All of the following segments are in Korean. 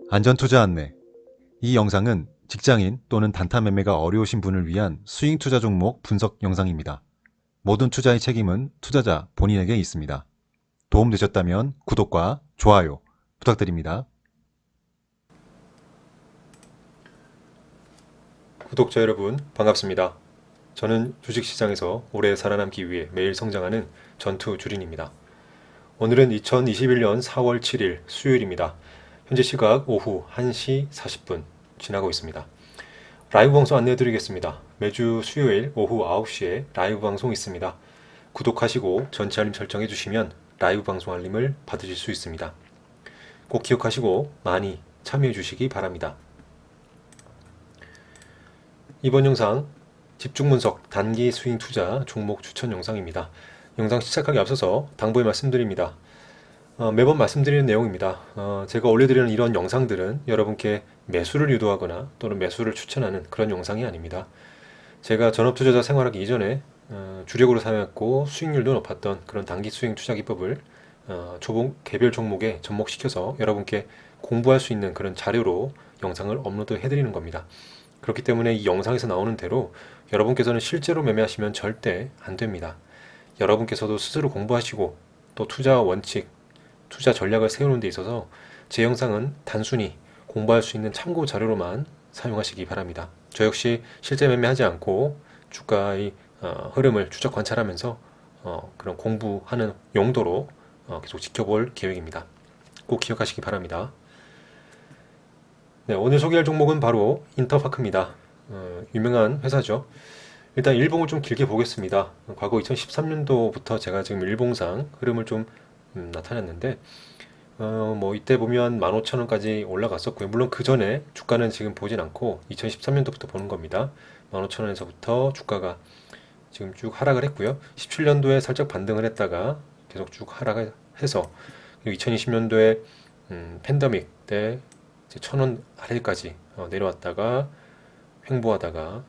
안전투자 안내. 이 영상은 직장인 또는 단타 매매가 어려우신 분을 위한 스윙 투자 종목 분석 영상입니다. 모든 투자의 책임은 투자자 본인에게 있습니다. 도움되셨다면 구독과 좋아요 부탁드립니다. 구독자 여러분 반갑습니다. 저는 주식시장에서 오래 살아남기 위해 매일 성장하는 전투주린입니다. 오늘은 2021년 4월 7일 수요일입니다. 현재 시각 오후 1시 40분 지나고 있습니다. 라이브 방송 안내해드리겠습니다. 매주 수요일 오후 9시에 라이브 방송 있습니다. 구독하시고 전체 알림 설정해 주시면 라이브 방송 알림을 받으실 수 있습니다. 꼭 기억하시고 많이 참여해 주시기 바랍니다. 이번 영상 집중분석 단기 스윙 투자 종목 추천 영상입니다. 영상 시작하기 앞서서 당부의 말씀드립니다. 매번 말씀드리는 내용입니다. 제가 올려드리는 이런 영상들은 여러분께 매수를 유도하거나 또는 매수를 추천하는 그런 영상이 아닙니다. 제가 전업투자자 생활하기 이전에 주력으로 사용했고 수익률도 높았던 그런 단기 수익 투자 기법을 개별 종목에 접목시켜서 여러분께 공부할 수 있는 그런 자료로 영상을 업로드 해드리는 겁니다. 그렇기 때문에 이 영상에서 나오는 대로 여러분께서는 실제로 매매하시면 절대 안 됩니다. 여러분께서도 스스로 공부하시고 또 투자 원칙, 투자 전략을 세우는 데 있어서 제 영상은 단순히 공부할 수 있는 참고 자료로만 사용하시기 바랍니다. 저 역시 실제 매매하지 않고 주가의 흐름을 추적 관찰하면서 그런 공부하는 용도로 계속 지켜볼 계획입니다. 꼭 기억하시기 바랍니다. 네, 오늘 소개할 종목은 바로 인터파크입니다. 유명한 회사죠. 일단 일봉을 좀 길게 보겠습니다. 과거 2013년도부터 제가 지금 일봉상 흐름을 좀 나타냈는데 이때 보면 15,000원까지 올라갔었고요. 물론 그 전에 주가는 지금 보진 않고 2013년도부터 보는 겁니다. 15,000원에서부터 주가가 지금 쭉 하락을 했고요. 17년도에 살짝 반등을 했다가 계속 쭉 하락을 해서 그리고 2020년도에 팬데믹 때 1,000원 아래까지 내려왔다가 횡보하다가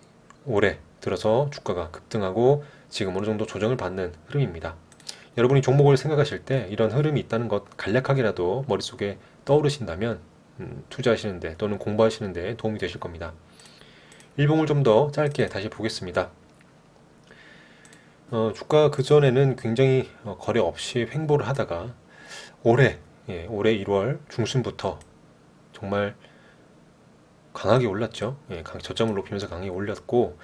올해 들어서 주가가 급등하고 지금 어느 정도 조정을 받는 흐름입니다. 여러분이 종목을 생각하실 때 이런 흐름이 있다는 것 간략하게라도 머릿속에 떠오르신다면 투자하시는데 또는 공부하시는데 도움이 되실 겁니다. 일봉을 좀 더 짧게 다시 보겠습니다. 주가 그전에는 굉장히 거래 없이 횡보를 하다가 올해 1월 중순부터 정말 강하게 올랐죠. 저점을 높이면서 강하게 올렸고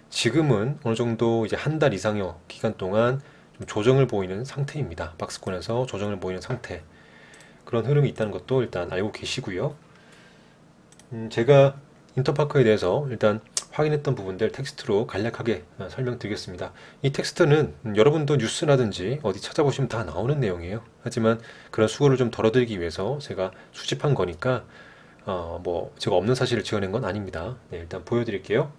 지금은 어느 정도 이제 한 달 이상여 기간 동안 좀 조정을 보이는 상태입니다. 박스권에서 조정을 보이는 상태. 그런 흐름이 있다는 것도 일단 알고 계시고요. 제가 인터파크에 대해서 일단 확인했던 부분들 텍스트로 간략하게 설명드리겠습니다. 이 텍스트는 여러분도 뉴스라든지 어디 찾아보시면 다 나오는 내용이에요. 하지만 그런 수고를 좀 덜어드리기 위해서 제가 수집한 거니까 제가 없는 사실을 지어낸 건 아닙니다. 네, 일단 보여드릴게요.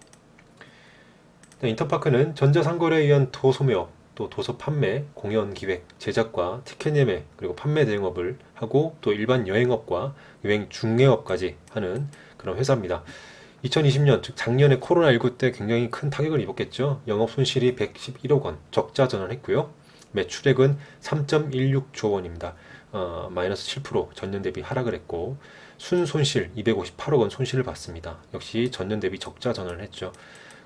네, 인터파크는 전자상거래에 의한 도소 매업, 또 도서 판매, 공연 기획, 제작과 티켓 예매, 그리고 판매 대행업을 하고 또 일반 여행업과 여행 중개업까지 하는 그런 회사입니다. 2020년, 즉 작년에 코로나19 때 굉장히 큰 타격을 입었겠죠. 영업 손실이 111억 원, 적자 전환했고요. 매출액은 3.16조 원입니다. 마이너스 7% 전년 대비 하락을 했고 순손실 258억 원 손실을 봤습니다. 역시 전년 대비 적자 전환을 했죠.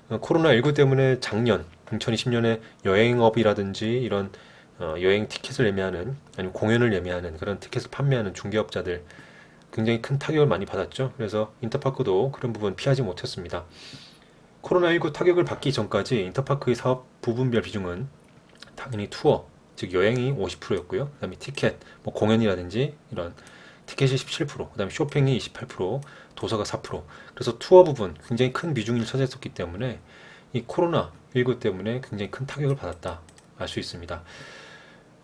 코로나19 때문에 작년 2020년에 여행업이라든지 이런 여행 티켓을 예매하는 아니면 공연을 예매하는 그런 티켓을 판매하는 중개업자들 굉장히 큰 타격을 많이 받았죠. 그래서 인터파크도 그런 부분 피하지 못했습니다. 코로나19 타격을 받기 전까지 인터파크의 사업 부분별 비중은 당연히 투어, 즉 여행이 50%였고요. 그 다음에 티켓, 공연이라든지 이런 티켓이 17%, 그 다음에 쇼핑이 28%, 도서가 4%. 그래서 투어 부분 굉장히 큰 비중을 차지했었기 때문에 이 코로나19 때문에 굉장히 큰 타격을 받았다 알 수 있습니다.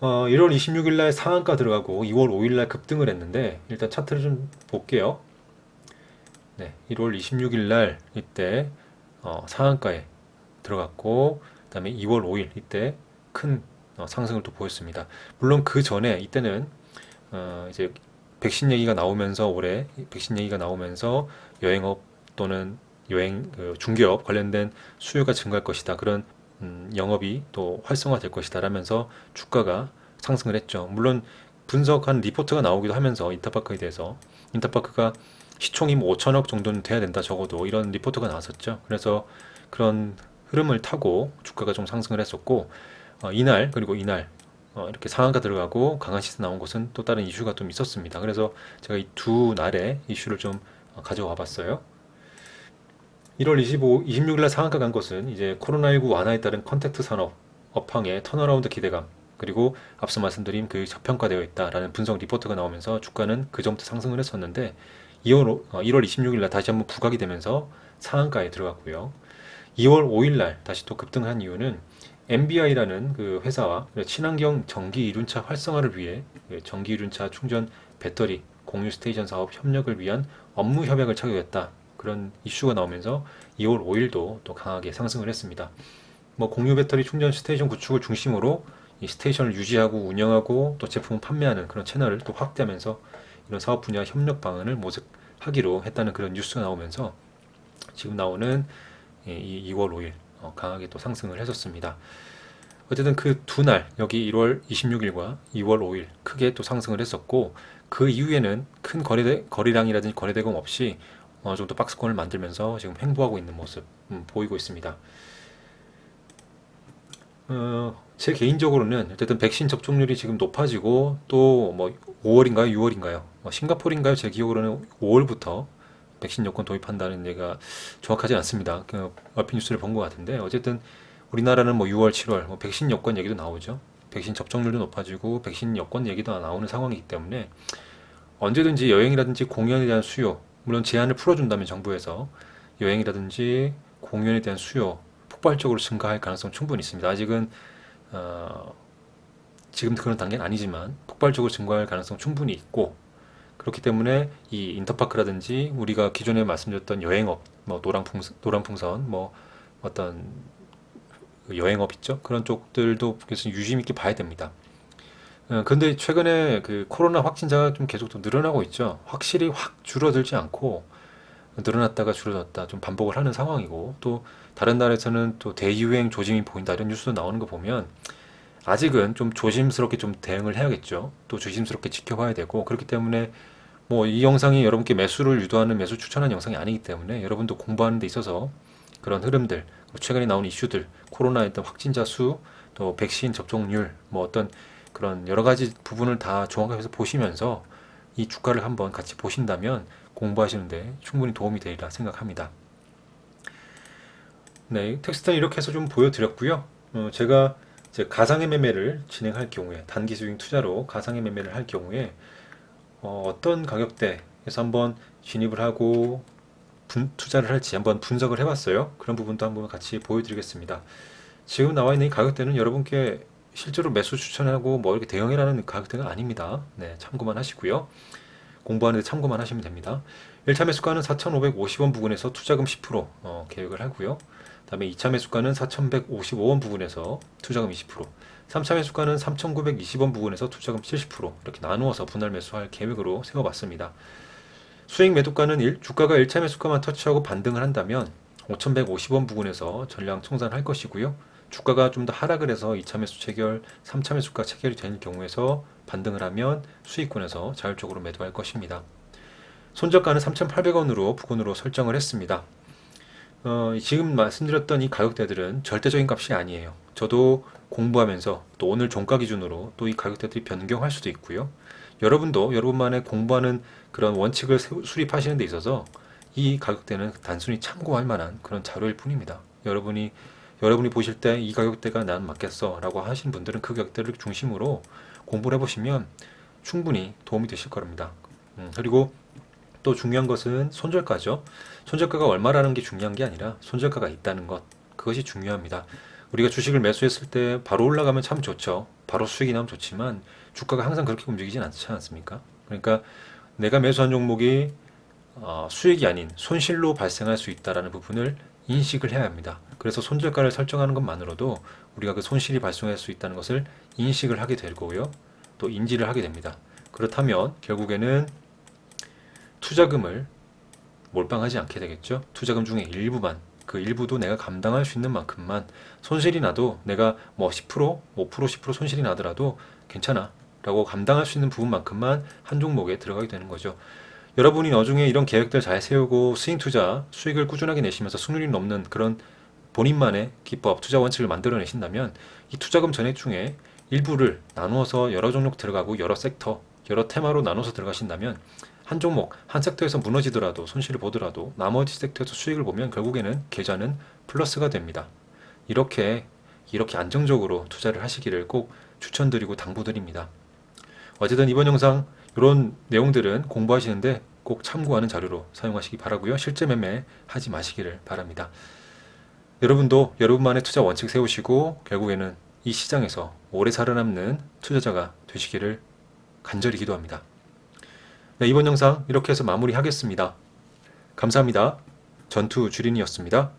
1월 26일 날 상한가 들어가고 2월 5일 날 급등을 했는데 일단 차트를 좀 볼게요. 네, 1월 26일 날 이때 상한가에 들어갔고 그다음에 2월 5일 이때 큰 상승을 또 보였습니다. 물론 그 전에 이때는 이제 백신 얘기가 나오면서 올해 백신 얘기가 나오면서 여행업 또는 여행 중개업 관련된 수요가 증가할 것이다. 그런 영업이 또 활성화될 것이다 라면서 주가가 상승을 했죠. 물론 분석한 리포트가 나오기도 하면서 인터파크에 대해서 인터파크가 시총이 뭐 5천억 정도는 돼야 된다 적어도 이런 리포트가 나왔었죠. 그래서 그런 흐름을 타고 주가가 좀 상승을 했었고 이날 그리고 이날 이렇게 상한가 들어가고 강한 시세 나온 것은 또 다른 이슈가 좀 있었습니다. 그래서 제가 이 두 날의 이슈를 좀 가져와 봤어요. 1월 26일 날 상한가 간 것은 이제 코로나19 완화에 따른 컨택트 산업 업황의 턴어라운드 기대감 그리고 앞서 말씀드린 그 저평가되어 있다라는 분석 리포트가 나오면서 주가는 그 전부터 상승을 했었는데 1월 26일 날 다시 한번 부각이 되면서 상한가에 들어갔고요. 2월 5일 날 다시 또 급등한 이유는 MBI라는 그 회사와 친환경 전기 이륜차 활성화를 위해 전기 이륜차 충전 배터리 공유 스테이션 사업 협력을 위한 업무 협약을 착용했다. 그런 이슈가 나오면서 2월 5일도 또 강하게 상승을 했습니다. 뭐 공유 배터리 충전 스테이션 구축을 중심으로 이 스테이션을 유지하고 운영하고 또 제품을 판매하는 그런 채널을 또 확대하면서 이런 사업 분야 협력 방안을 모색하기로 했다는 그런 뉴스가 나오면서 지금 나오는 이 2월 5일 강하게 또 상승을 했었습니다. 어쨌든 그 두 날 여기 1월 26일과 2월 5일 크게 또 상승을 했었고 그 이후에는 큰 거래량이라든지 거래대금 없이 어느 정도 박스권을 만들면서 지금 횡보하고 있는 모습 보이고 있습니다. 제 개인적으로는 어쨌든 백신 접종률이 지금 높아지고 또 뭐 5월인가요, 6월인가요? 싱가포르인가요? 제 기억으로는 5월부터 백신 여권 도입한다는 얘기가 정확하지 않습니다. 얼핏 뉴스를 본 것 같은데 어쨌든 우리나라는 뭐 6월, 7월 뭐 백신 여권 얘기도 나오죠. 백신 접종률도 높아지고 백신 여권 얘기도 나오는 상황이기 때문에 언제든지 여행이라든지 공연에 대한 수요, 물론 제한을 풀어준다면 정부에서 여행이라든지 공연에 대한 수요 폭발적으로 증가할 가능성 충분히 있습니다. 아직은 지금 그런 단계는 아니지만 폭발적으로 증가할 가능성 충분히 있고 그렇기 때문에 이 인터파크라든지 우리가 기존에 말씀드렸던 여행업, 뭐 노란풍선, 뭐 어떤 여행업 있죠? 그런 쪽들도 계속 유심 있게 봐야 됩니다. 근데 최근에 그 코로나 확진자가 좀 계속 또 늘어나고 있죠. 확실히 확 줄어들지 않고 늘어났다가 줄어들었다 좀 반복을 하는 상황이고 또 다른 나라에서는 또 대유행 조짐이 보인다 이런 뉴스도 나오는 거 보면 아직은 좀 조심스럽게 좀 대응을 해야겠죠. 또 조심스럽게 지켜봐야 되고 그렇기 때문에 뭐 이 영상이 여러분께 매수를 유도하는 매수 추천하는 영상이 아니기 때문에 여러분도 공부하는 데 있어서 그런 흐름들 최근에 나온 이슈들 코로나에 어떤 확진자 수 또 백신 접종률 뭐 어떤 그런 여러 가지 부분을 다 종합해서 보시면서 이 주가를 한번 같이 보신다면 공부하시는데 충분히 도움이 되리라 생각합니다. 네, 텍스트는 이렇게 해서 좀 보여드렸고요. 제가 이제 가상의 매매를 진행할 경우에 단기 스윙 투자로 가상의 매매를 할 경우에 어떤 가격대에서 한번 진입을 하고 투자를 할지 한번 분석을 해봤어요. 그런 부분도 한번 같이 보여드리겠습니다. 지금 나와 있는 이 가격대는 여러분께 실제로 매수 추천하고 뭐 이렇게 대응이라는 가격대가 아닙니다. 네, 참고만 하시고요. 공부하는데 참고만 하시면 됩니다. 1차 매수가는 4,550원 부근에서 투자금 10% 계획을 하고요. 다음에 2차 매수가는 4,155원 부근에서 투자금 20%, 3차 매수가는 3,920원 부근에서 투자금 70% 이렇게 나누어서 분할 매수할 계획으로 세워봤습니다. 수익 매도가는 주가가 1차 매수가만 터치하고 반등을 한다면 5,150원 부근에서 전량 청산할 것이고요. 주가가 좀 더 하락을 해서 2차 매수 체결, 3차 매수가 체결이 되는 경우에서 반등을 하면 수익권에서 자율적으로 매도할 것입니다. 손절가는 3,800원으로 부근으로 설정을 했습니다. 지금 말씀드렸던 이 가격대들은 절대적인 값이 아니에요. 저도 공부하면서 또 오늘 종가 기준으로 또 이 가격대들이 변경할 수도 있고요. 여러분도 여러분만의 공부하는 그런 원칙을 수립하시는 데 있어서 이 가격대는 단순히 참고할 만한 그런 자료일 뿐입니다. 여러분이 보실 때 이 가격대가 난 맞겠어 라고 하시는 분들은 그 가격대를 중심으로 공부를 해보시면 충분히 도움이 되실 겁니다. 그리고 또 중요한 것은 손절가죠. 손절가가 얼마라는 게 중요한 게 아니라 손절가가 있다는 것, 그것이 중요합니다. 우리가 주식을 매수했을 때 바로 올라가면 참 좋죠. 바로 수익이 나면 좋지만 주가가 항상 그렇게 움직이진 않지 않습니까? 그러니까 내가 매수한 종목이 수익이 아닌 손실로 발생할 수 있다는 부분을 인식을 해야 합니다. 그래서 손절가를 설정하는 것만으로도 우리가 그 손실이 발생할 수 있다는 것을 인식을 하게 될 거고요. 또 인지를 하게 됩니다. 그렇다면 결국에는 투자금을 몰빵하지 않게 되겠죠. 투자금 중에 일부만, 그 일부도 내가 감당할 수 있는 만큼만 손실이 나도 내가 뭐 10%, 5%, 10% 손실이 나더라도 괜찮아 라고 감당할 수 있는 부분만큼만 한 종목에 들어가게 되는 거죠. 여러분이 나중에 이런 계획들 잘 세우고 스윙 투자 수익을 꾸준하게 내시면서 수익률이 넘는 그런 본인만의 기법, 투자 원칙을 만들어내신다면 이 투자금 전액 중에 일부를 나누어서 여러 종목 들어가고 여러 섹터, 여러 테마로 나눠서 들어가신다면 한 종목, 한 섹터에서 무너지더라도 손실을 보더라도 나머지 섹터에서 수익을 보면 결국에는 계좌는 플러스가 됩니다. 이렇게 안정적으로 투자를 하시기를 꼭 추천드리고 당부드립니다. 어쨌든 이번 영상 이런 내용들은 공부하시는데 꼭 참고하는 자료로 사용하시기 바라고요. 실제 매매 하지 마시기를 바랍니다. 여러분도 여러분만의 투자 원칙 세우시고 결국에는 이 시장에서 오래 살아남는 투자자가 되시기를 간절히 기도합니다. 네, 이번 영상 이렇게 해서 마무리하겠습니다. 감사합니다. 전투 주린이었습니다.